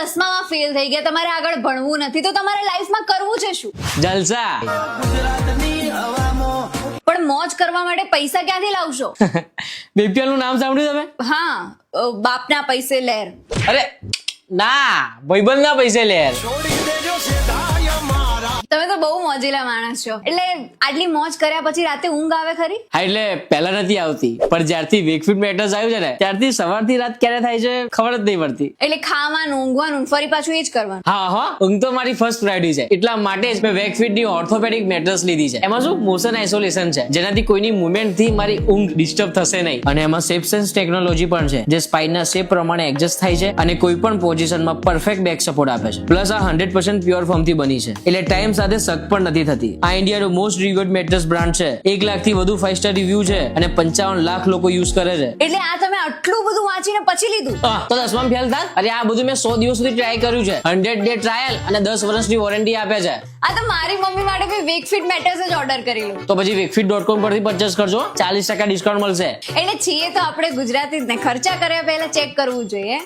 10મામાં fail થઈ ગયા, તમારે આગળ ભણવું નથી, તો તમારે લાઈફમાં કરવું છે શું? જલસા. પણ મોજ કરવા માટે પૈસા ક્યાંથી લાવશો? બીપીએલ નું નામ સાંભળ્યું તમે? હા, બાપના પૈસે લહેર. અરે ના, ભાઈબંધ ના પૈસે લે યાર. તમે તો બહુ મોજીલા માણસ છો. એટલે આટલી મોજ કર્યા પછી રાતે ઊંઘ આવે ખરી? હા, એટલે પહેલા નથી આવતી, પણ જ્યારથી વેકફિટ મેટર્સ આવ્યું છે ને ત્યારથી સવારથી રાત ક્યારે થાય છે ખબર જ નહીં પડતી. એટલે ખાવાનું, ઊંઘવાનું, ફરી પાછું એ જ કરવાનું. હા, ઊંઘ તો મારી ફર્સ્ટ પ્રાયોરિટી છે. એટલા માટે જ મેં વેકફિટ ની ઓર્થોપેડિક મેટર્સ લીધી છે. એમાં શું મોશન આઇસોલેશન છે, જેનાથી કોઈની મુવમેન્ટ થી મારી ઊંઘ ડિસ્ટર્બ થશે નહીં. અને એમાં શેપ સેન્સ ટેકનોલોજી પણ છે, જે સ્પાઇનના શેપ પ્રમાણે એડજસ્ટ થાય છે અને કોઈ પણ પોઝિશનમાં પરફેક્ટ બેક સપોર્ટ આપે છે. પ્લસ આ 100% પ્યોર ફોર્મ થી બની છે, એટલે ટાઈમ સાથે શક પણ નથી થતી. આ ઇન્ડિયાનો મોસ્ટ રિવ્યુડ મેટ્રેસ બ્રાન્ડ છે. 1 લાખ થી વધુ 5 સ્ટાર રિવ્યુ છે અને 55 લાખ લોકો યુઝ કરે છે. એટલે આ તમે આટલું બધું વાંચીને પછી લીધું? તો 10માં ફેલ થાત? અરે આ બધું મેં 100 દિવસ સુધી ટ્રાય કર્યું છે. 100 ડે ટ્રાયલ અને 10 વર્ષની વોરંટી આપે છે. આ તો મારી મમ્મી માટે બી વેકફિટ મેટર્સ જ ઓર્ડર કરી લો. તો પછી વેકફિટ.com પરથી પરચેસ કરજો, 40% ડિસ્કાઉન્ટ મળશે. એટલે છીએ તો આપણે ગુજરાતી જ ને, ખર્ચા કર્યા પહેલા ચેક કરવું જોઈએ.